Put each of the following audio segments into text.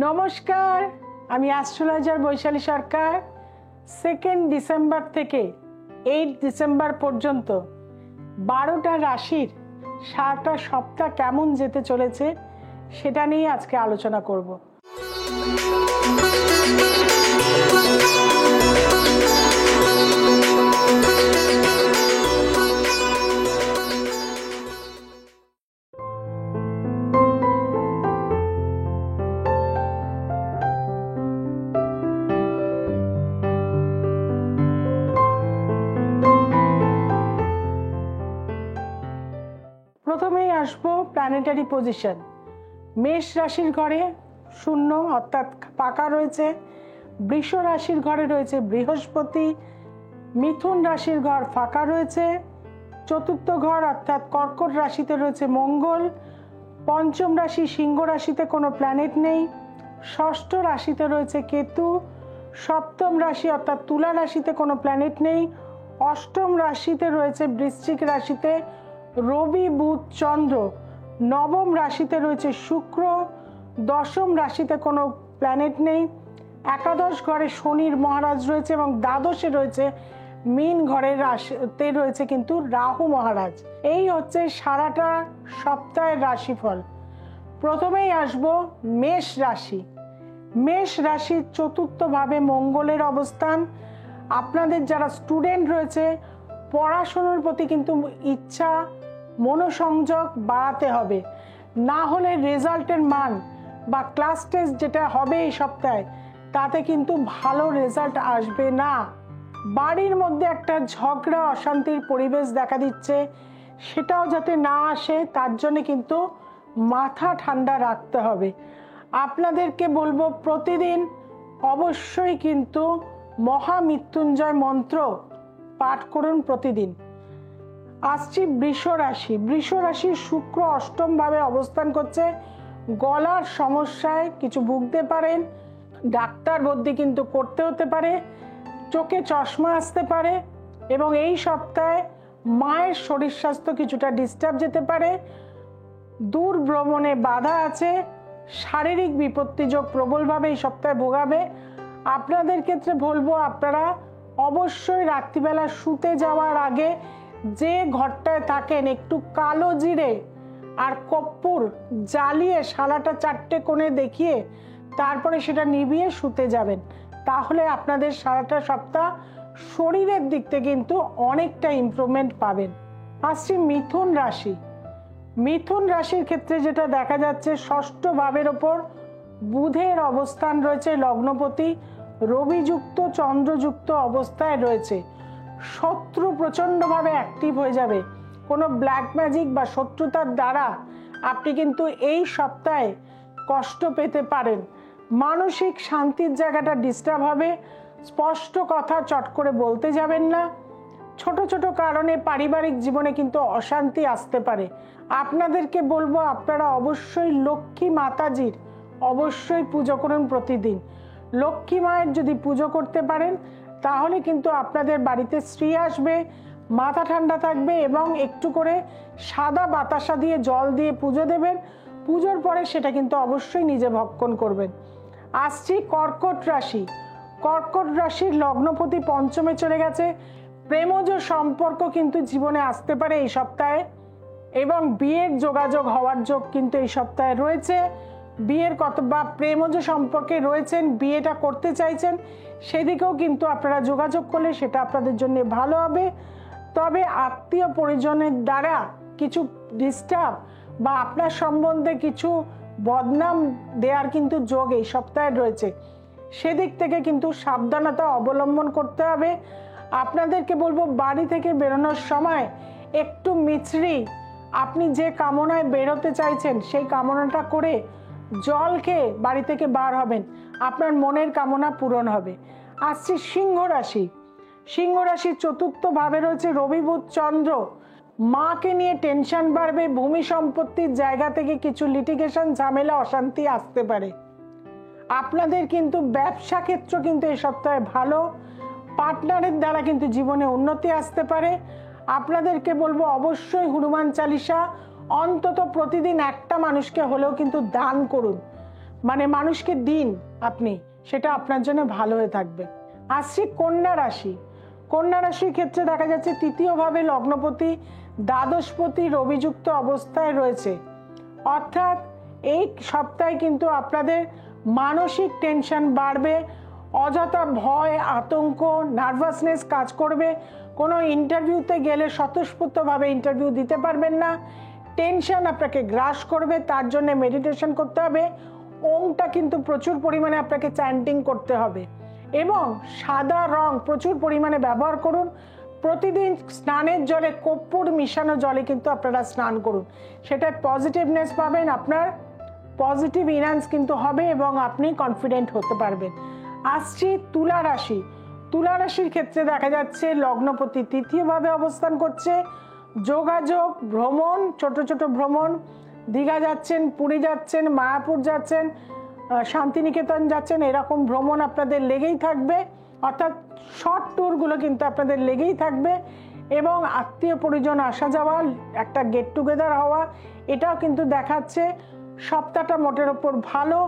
নমস্কার, আমি অ্যাস্ট্রোলজার বৈশালী সরকার। 2 ডিসেম্বর থেকে 8 ডিসেম্বর পর্যন্ত 12টা রাশির সারাটা সপ্তাহ কেমন যেতে চলেছে সেটা নিয়ে আজকে আলোচনা করব। প্রথমেই আসবো প্ল্যানেটারি পজিশন। মেষ রাশির ঘরে শূন্য অর্থাৎ পাকা রয়েছে, বৃষ রাশির ঘরে রয়েছে বৃহস্পতি, মিথুন রাশির ঘর ফাঁকা রয়েছে, চতুর্থ ঘর অর্থাৎ কর্কট রাশিতে রয়েছে মঙ্গল, পঞ্চম রাশি সিংহ রাশিতে কোনো প্ল্যানেট নেই, ষষ্ঠ রাশিতে রয়েছে কেতু, সপ্তম রাশি অর্থাৎ তুলা রাশিতে কোনো প্ল্যানেট নেই, অষ্টম রাশিতে রয়েছে বৃশ্চিক রাশিতে রবি বুধ চন্দ্র, নবম রাশিতে রয়েছে শুক্র, দশম রাশিতে কোনো প্ল্যানেট নেই, একাদশ ঘরে শনির মহারাজ রয়েছে এবং দ্বাদশে রয়েছে মীন ঘরের রাশিতে রয়েছে কিন্তু রাহু মহারাজ। এই হচ্ছে সারাটা সপ্তাহের রাশিফল। প্রথমেই আসবো মেষ রাশি। মেষ রাশির চতুর্থ ভাবে মঙ্গলের অবস্থান। আপনাদের যারা স্টুডেন্ট রয়েছে পড়াশোনার প্রতি কিন্তু ইচ্ছা মনোসংযোগ বাড়াতে হবে, না হলে রেজাল্টের মান বা ক্লাস টেস্ট যেটা হবে এই সপ্তাহে তাতে কিন্তু ভালো রেজাল্ট আসবে না। বাড়ির মধ্যে একটা ঝগড়া অশান্তির পরিবেশ দেখা দিচ্ছে, সেটাও যাতে না আসে তার জন্য কিন্তু মাথা ঠান্ডা রাখতে হবে। আপনাদেরকে বলবো প্রতিদিন অবশ্যই কিন্তু মহামৃত্যুঞ্জয় মন্ত্র পাঠ করুন প্রতিদিন। আসছি বৃষ রাশি। বৃষ রাশির শুক্র অষ্টম ভাবে অবস্থান করছে। গলার সমস্যায় কিছু ভুগতে পারেন, ডাক্তার বদ্যি কিন্তু করতে হতে পারে, চোখে চশমা আসতে পারে এবং এই সপ্তাহে মায়ের শরীর স্বাস্থ্য কিছুটা ডিস্টার্ব যেতে পারে, দূর ভ্রমণে বাধা আছে, শারীরিক বিপত্তিযোগ প্রবলভাবে এই সপ্তাহে ভোগাবে। আপনাদের ক্ষেত্রে বলবো আপনারা অবশ্যই রাত্রিবেলা শুতে যাওয়ার আগে যে ঘরটায় থাকেন একটু কালো জিরে আর কর্পূর জ্বালিয়ে সারাটা 4টে কোণে দেখিয়ে তারপরে সেটা নিভিয়ে শুতে যাবেন, তাহলে আপনাদের সারাটা সপ্তাহ শরীরের দিক থেকে কিন্তু অনেকটা ইমপ্রুভমেন্ট পাবেন। আসছি মিথুন রাশি। মিথুন রাশির ক্ষেত্রে যেটা দেখা যাচ্ছে ষষ্ঠ ভাবের ওপর বুধের অবস্থান রয়েছে, লগ্নপতি রবিযুক্ত চন্দ্রযুক্ত অবস্থায় রয়েছে। শত্রু প্রচণ্ডভাবে অ্যাক্টিভ হয়ে যাবে, কোনো ব্ল্যাক ম্যাজিক বা শত্রুতার দ্বারা আপনি কিন্তু এই সপ্তাহে কষ্ট পেতে পারেন। মানসিক শান্তির জায়গাটা ডিস্টার্ব হবে, স্পষ্ট কথা চট করে বলতে যাবেন না, ছোট ছোট কারণে পারিবারিক জীবনে কিন্তু অশান্তি আসতে পারে। আপনাদেরকে বলবো আপনারা অবশ্যই লক্ষ্মী মাতাজির অবশ্যই পুজো করুন প্রতিদিন। লক্ষ্মী মায়ের যদি পুজো করতে পারেন তাহলে কিন্তু আপনাদের বাড়িতে শ্রী আসবে, মাথা ঠান্ডা থাকবে এবং একটু করে সাদা বাতাসা দিয়ে জল দিয়ে পুজো দেবেন। পুজোর পরে সেটা কিন্তু অবশ্যই নিজে ভক্ষণ করবেন। আসছি কর্কট রাশি। কর্কট রাশির লগ্নপতি পঞ্চমে চলে গেছে। প্রেমজ সম্পর্ক কিন্তু জীবনে আসতে পারে এই সপ্তাহে এবং বিয়ের যোগাযোগ হওয়ার যোগ কিন্তু এই সপ্তাহে রয়েছে। বিয়ের কত বা প্রেমজ সম্পর্কে রয়েছেন, বিয়েটা করতে চাইছেন, সেদিকেও কিন্তু আপনারা যোগাযোগ করলে সেটা আপনাদের জন্য ভালো হবে। তবে আত্মীয় পরিজনের দ্বারা কিছু ডিস্টার্ব বা আপনার সম্বন্ধে কিছু বদনাম দেওয়ার কিন্তু যোগ এই সপ্তাহে রয়েছে, সেদিক থেকে কিন্তু সাবধানতা অবলম্বন করতে হবে। আপনাদেরকে বলবো বাড়ি থেকে বেরোনোর সময় একটু মিছরি আপনি যে কামনায় বেরোতে চাইছেন সেই কামনাটা করে জল খেয়ে বাড়ি থেকে বার হবেন, আপনার মনের কামনা পূরণ হবে। আসছি সিংহ রাশি। সিংহ রাশির চতুর্থ ভাবে রয়েছে রবি বুধ চন্দ্র। মাকে নিয়ে টেনশন বাড়বে, ভূমি সম্পত্তির জায়গা থেকে কিছু লিটিগেশন ঝামেলা অশান্তি আসতে পারে। আপনাদের কিন্তু ব্যবসা ক্ষেত্র কিন্তু এই সপ্তাহে ভালো, পার্টনারের দ্বারা কিন্তু জীবনে উন্নতি আসতে পারে। আপনাদেরকে বলবো অবশ্যই হনুমান চালিসা অন্তত প্রতিদিন একটা মানুষকে হলেও কিন্তু দান করুন। মানে মানুষকে দিন আপনি, সেটা আপনার জন্য ভালো হয়ে থাকবে। আসছি কন্যা রাশি। কন্যা রাশির ক্ষেত্রে দেখা যাচ্ছে তৃতীয়ভাবে লগ্নপতি দ্বাদশপতি রবিযুক্ত অবস্থায় রয়েছে, অর্থাৎ এই সপ্তাহে কিন্তু আপনাদের মানসিক টেনশন বাড়বে, অযথা ভয় আতঙ্ক নার্ভাসনেস কাজ করবে, কোনো ইন্টারভিউতে গেলে স্বতঃস্ফূর্তভাবে ইন্টারভিউ দিতে পারবেন না, টেনশন আপনাকে গ্রাস করবে, তার জন্য মেডিটেশন করতে হবে, ওমটা কিন্তু প্রচুর পরিমাণে আপনাকে চ্যান্টিং করতে হবে, এবং সাদা রং প্রচুর পরিমাণে ব্যবহার করুন। প্রতিদিন স্নানের জলে কর্পূর মিশানো জলে কিন্তু আপনারা স্নান করুন, সেটায় পজিটিভনেস পাবেন, আপনার পজিটিভ ইনহ্যান্স কিন্তু হবে এবং আপনি কনফিডেন্ট হতে পারবেন। আসছি তুলা রাশি। তুলা রাশির ক্ষেত্রে দেখা যাচ্ছে লগ্নপতি তৃতীয়ভাবে অবস্থান করছে, যোগাযোগ ভ্রমণ, ছোট ছোট ভ্রমণ, দীঘা যাচ্ছেন, পুরী যাচ্ছেন, মায়াপুর যাচ্ছেন, শান্তিনিকেতন যাচ্ছেন, এরকম ভ্রমণ আপনাদের লেগেই থাকবে, অর্থাৎ শর্ট ট্যুরগুলো কিন্তু আপনাদের লেগেই থাকবে, এবং আত্মীয় পরিজন আসা যাওয়া, একটা গেট টুগেদার হওয়া, এটাও কিন্তু দেখাচ্ছে। সপ্তাহটা মোটের ওপর ভালো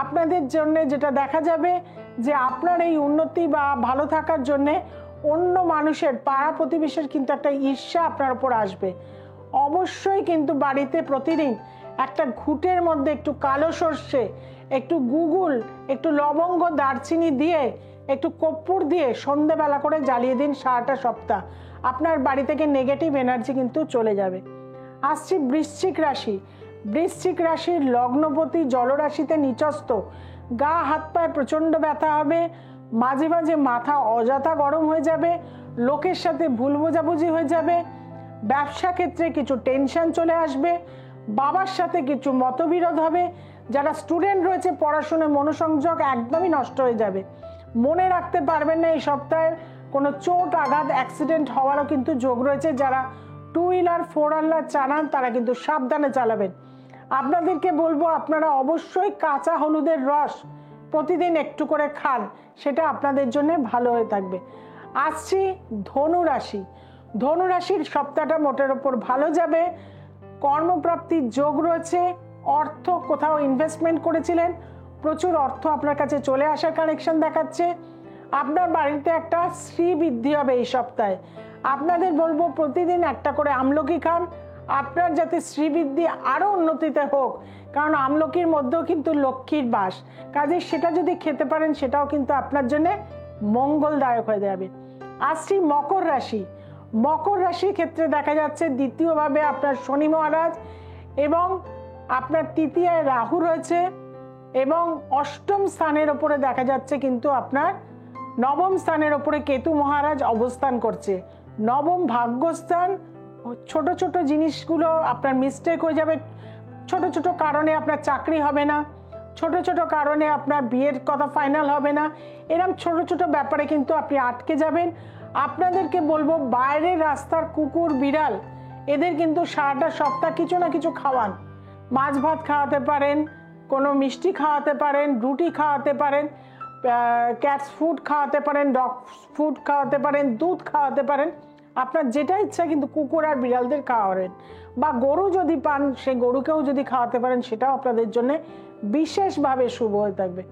আপনাদের জন্য। যেটা দেখা যাবে যে আপনার এই উন্নতি বা ভালো থাকার জন্যে অন্য মানুষের পাড়া প্রতিবেশীর কিন্তু একটা ঈর্ষা আপনার উপর আসবে। অবশ্যই কিন্তু বাড়িতে প্রতিদিন একটা ঘুঁটের মধ্যে একটু কালো সর্ষে, একটু গুগুল, একটু লবঙ্গ, দারচিনি দিয়ে, একটু কর্পূর দিয়ে সন্ধেবেলা করে জ্বালিয়ে দিন সারাটা সপ্তাহ, আপনার বাড়ি থেকে নেগেটিভ এনার্জি কিন্তু চলে যাবে। আসছি বৃশ্চিক রাশি। বৃশ্চিক রাশির লগ্নপতি জলরাশিতে নিচস্থ, গা হাত পায়ে প্রচণ্ড ব্যথা হবে, মাঝে মাঝে মাথা অযথা গরম হয়ে যাবে, লোকের সাথে ভুল বোঝাবুঝি হয়ে যাবে, ব্যবসা ক্ষেত্রে কিছু টেনশন চলে আসবে, বাবার সাথে কিছু মতবিরোধ হবে, যারা স্টুডেন্ট রয়েছে পড়াশোনায় মনোসংযোগ একদমই নষ্ট হয়ে যাবে, মনে রাখতে পারবেন না এই সপ্তাহে, কোনো চোট আঘাত অ্যাক্সিডেন্ট হওয়ারও কিন্তু যোগ রয়েছে। যারা 2 হুইলার 4 হুইলার চালান তারা কিন্তু সাবধানে চালাবেন। আপনাদেরকে বলবো আপনারা অবশ্যই কাঁচা হলুদের রস প্রতিদিন একটু করে খান, সেটা আপনাদের জন্য ভালো হয়ে থাকবে। আসছি ধনু রাশি। ধনু রাশির সপ্তাহটা মোটের ওপর ভালো যাবে, কর্মপ্রাপ্তির যোগ রয়েছে, অর্থ কোথাও ইনভেস্টমেন্ট করেছিলেন, প্রচুর অর্থ আপনার কাছে চলে আসার কানেকশন দেখাচ্ছে। আপনার বাড়িতে একটা শ্রী বৃদ্ধি হবে এই সপ্তাহে। আপনাদের বলবো প্রতিদিন একটা করে আমলকি খান, আপনার যাতে শ্রীবৃদ্ধি আরও উন্নতিতে হোক, কারণ আমলকির মধ্যেও কিন্তু লক্ষ্মীর বাস, কাজে সেটা যদি খেতে পারেন সেটাও কিন্তু আপনার জন্য মঙ্গলদায়ক হয়ে যাবে। আসছি মকর রাশি। মকর রাশির ক্ষেত্রে দেখা যাচ্ছে দ্বিতীয়ভাবে আপনার শনি মহারাজ, এবং আপনার তৃতীয়ায় রাহু রয়েছে, এবং অষ্টম স্থানের ওপরে দেখা যাচ্ছে কিন্তু আপনার নবম স্থানের ওপরে কেতু মহারাজ অবস্থান করছে। নবম ভাগ্যস্থান, ছোট ছোট জিনিসগুলো আপনার মিস্টেক হয়ে যাবে, ছোট ছোট কারণে আপনার চাকরি হবে না, ছোট ছোট কারণে আপনার বিয়ের কথা ফাইনাল হবে না, এরকম ছোট ছোট ব্যাপারে কিন্তু আপনি আটকে যাবেন। আপনাদেরকে বলবো বাইরের রাস্তার কুকুর বিড়াল এদের কিন্তু সারাটা সপ্তাহ কিছু না কিছু খাওয়ান, মাছ ভাত খাওয়াতে পারেন, কোনো মিষ্টি খাওয়াতে পারেন, রুটি খাওয়াতে পারেন, ক্যাটস ফুড খাওয়াতে পারেন, ডগ ফুড খাওয়াতে পারেন, দুধ খাওয়াতে পারেন, আপনার যেটা ইচ্ছা কিন্তু কুকুর আর বিড়ালদের খাওয়াবেন, বা গরু যদি পান সেই গরুকেও যদি খাওয়াতে পারেন সেটাও আপনাদের জন্য বিশেষভাবে শুভ হয়ে থাকবে।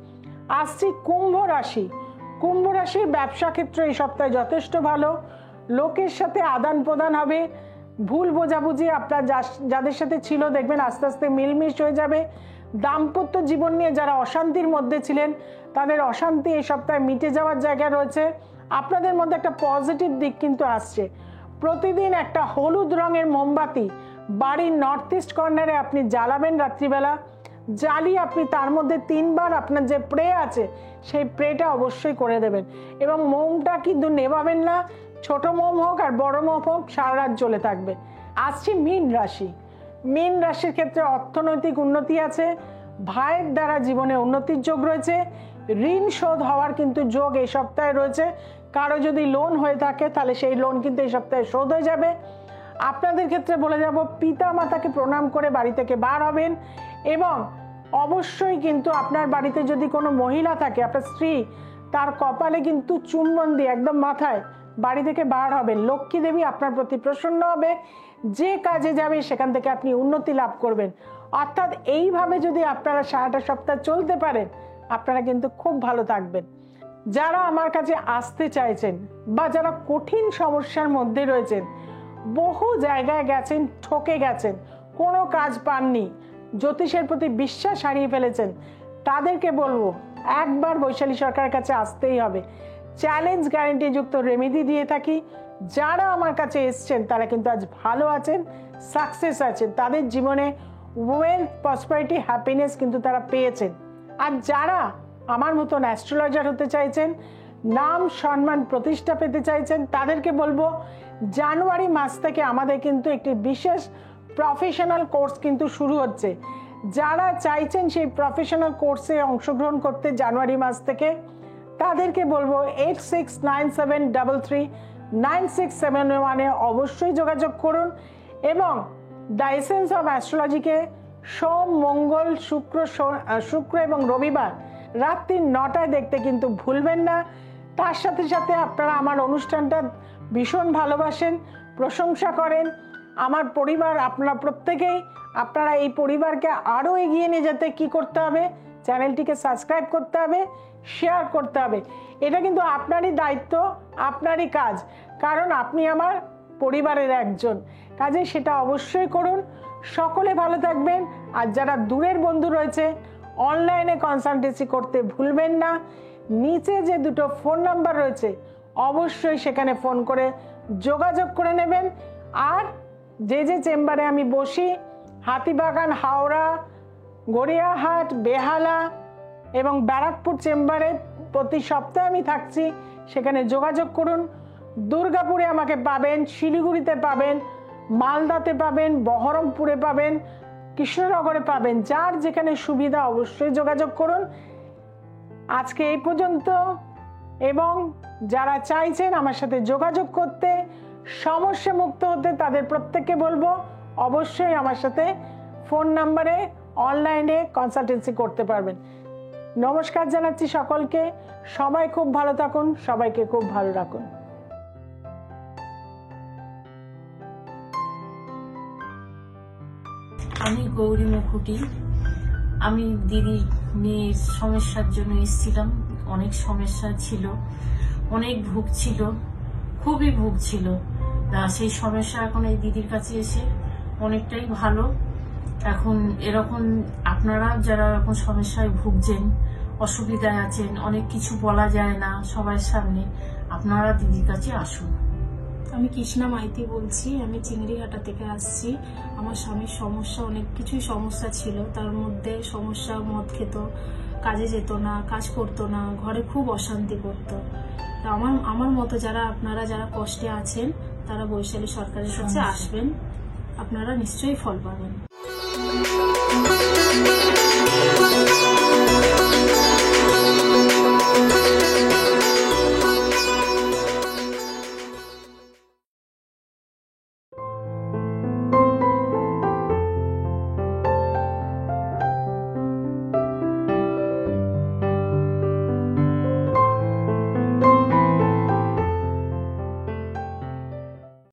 আসছি কুম্ভ রাশি। কুম্ভ রাশির ব্যবসা ক্ষেত্রে এই সপ্তাহে যথেষ্ট ভালো, লোকের সাথে আদান প্রদান হবে, ভুল বোঝাবুঝি আপনার যাদের সাথে ছিল দেখবেন আস্তে আস্তে মিলমিশ হয়ে যাবে। দাম্পত্য জীবন নিয়ে যারা অশান্তির মধ্যে ছিলেন তাদের অশান্তি এই সপ্তাহে মিটে যাওয়ার জায়গা রয়েছে। আপনাদের মধ্যে একটা পজিটিভ দিক কিন্তু আসছে। প্রতিদিন একটা হলুদ রঙের মোমবাতি বাড়ির নর্থ ইস্ট কর্নারে আপনি জ্বালাবেন রাত্রিবেলা, জ্বালিয়ে আপনি তার মধ্যে 3 বার আপনার যে প্রে আছে সেই প্রেটা অবশ্যই করে দেবেন, এবং মোমটা কিন্তু নেভাবেন না, ছোট মোম হোক আর বড় মোম হোক সারা রাত জ্বলে থাকবে। আসছি মীন রাশি। মীন রাশির ক্ষেত্রে অর্থনৈতিক উন্নতি আছে, ভাইয়ের দ্বারা জীবনে উন্নতির যোগ রয়েছে, ঋণ শোধ হওয়ার কিন্তু যোগ এই সপ্তাহে রয়েছে। কারো যদি লোন হয়ে থাকে তাহলে সেই লোন কিন্তু এই সপ্তাহে শোধ হয়ে যাবে। আপনাদের ক্ষেত্রে বলে যাব পিতা মাতাকে প্রণাম করে বাড়ি থেকে বার হবেন, এবং অবশ্যই কিন্তু আপনার বাড়িতে যদি কোনো মহিলা থাকে আপনার স্ত্রী, তার কপালে কিন্তু চুম্বন দিয়ে একদম মাথায় বাড়ি থেকে বার হবেন। লক্ষ্মী দেবী আপনার প্রতি প্রসন্ন হবে, যে কাজে যাবে সেখান থেকে আপনি উন্নতি লাভ করবেন। অর্থাৎ এইভাবে যদি আপনারা সারাটা সপ্তাহ চলতে পারেন, আপনারা কিন্তু খুব ভালো থাকবেন। যারা আমার কাছে আসতে চাইছেন বা যারা কঠিন সমস্যার মধ্যে রয়েছেন, বহু জায়গায় গেছেন, ঠকে গেছেন, কোনো কাজ পাননি, জ্যোতিষের প্রতি বিশ্বাস হারিয়ে ফেলেছেন, তাদেরকে বলবো একবার বৈশালী সরকারের কাছে আসতেই হবে। চ্যালেঞ্জ গ্যারেন্টিযুক্ত রেমেডি দিয়ে থাকি। যারা আমার কাছে এসছেন তারা কিন্তু আজ ভালো আছেন, সাকসেস আছেন, তাদের জীবনে ওয়েলথ, প্রসপারিটি, হ্যাপিনেস কিন্তু তারা পেয়েছেন। আর যারা আমার মতন অ্যাস্ট্রোলজার হতে চাইছেন, নাম সম্মান প্রতিষ্ঠা পেতে চাইছেন, তাদেরকে বলবো জানুয়ারি মাস থেকে আমাদের কিন্তু একটি বিশেষ প্রফেশনাল কোর্স কিন্তু শুরু হচ্ছে। যারা চাইছেন সেই প্রফেশনাল কোর্সে অংশগ্রহণ করতে জানুয়ারি মাস থেকে, তাদেরকে বলবো 8697339671 অবশ্যই যোগাযোগ করুন এবং দ্য এসেন্স অফ অ্যাস্ট্রোলজিকে সোম, মঙ্গল, শুক্র এবং রবিবার রাত্রি 9টায় দেখতে কিন্তু ভুলবেন না। তার সাথে সাথে আপনারা আমার অনুষ্ঠানটা ভীষণ ভালোবাসেন, প্রশংসা করেন। আমার পরিবার আপনারা প্রত্যেকেই, আপনারা এই পরিবারকে আরও এগিয়ে নিয়ে যেতে কি করতে হবে? চ্যানেলটিকে সাবস্ক্রাইব করতে হবে, শেয়ার করতে হবে। এটা কিন্তু আপনারই দায়িত্ব, আপনারই কাজ, কারণ আপনি আমার পরিবারের একজন। কাজে সেটা অবশ্যই করুন। সকলে ভালো থাকবেন। আর যারা দূরের বন্ধু রয়েছে, অনলাইনে কনসালটেন্সি করতে ভুলবেন না। নিচে যে দুটো ফোন নাম্বার রয়েছে, অবশ্যই সেখানে ফোন করে যোগাযোগ করে নেবেন। আর যে যে চেম্বারে আমি বসি, হাতিবাগান, হাওড়া, গড়িয়াহাট, বেহালা এবং ব্যারাকপুর চেম্বারে প্রতি সপ্তাহে আমি থাকছি, সেখানে যোগাযোগ করুন। দুর্গাপুরে আমাকে পাবেন, শিলিগুড়িতে পাবেন, মালদাতে পাবেন, বহরমপুরে পাবেন, কৃষ্ণনগরে পাবেন। যার যেখানে সুবিধা অবশ্যই যোগাযোগ করুন। আজকে এই পর্যন্ত। এবং যারা চাইছেন আমার সাথে যোগাযোগ করতে, সমস্যা মুক্ত হতে, তাদের প্রত্যেককে বলবো অবশ্যই আমার সাথে ফোন নাম্বারে অনলাইনে কনসালটেন্সি করতে পারবেন। নমস্কার জানাচ্ছি সকলকে। সবাই খুব ভালো থাকুন, সবাইকে খুব ভালো রাখুন। আমি গৌরী মুখুটি। আমি দিদির মেয়ের সমস্যার জন্য এসেছিলাম। অনেক সমস্যা ছিল, অনেক ভুগছিল, খুবই ভুগছিল। সেই সমস্যা এখন এই দিদির কাছে এসে অনেকটাই ভালো। এখন এরকম আপনারা যারা এরকম সমস্যায় ভুগছেন, অসুবিধায় আছেন, অনেক কিছু বলা যায় না সবার সামনে, আপনারা দিদির কাছে আসুন। আমি কৃষ্ণা মাইতি বলছি। আমি চিংড়িঘাটা থেকে আসছি। আমার স্বামীর সমস্যা, অনেক কিছুই সমস্যা ছিল। তার মধ্যে সমস্যা, মদ খেত, কাজে যেত না, কাজ করতো না, ঘরে খুব অশান্তি করতো। আমার মতো আপনারা যারা কষ্টে আছেন, তারা বৈশালী সরকারের কাছে আসবেন, আপনারা নিশ্চয়ই ফল পাবেন।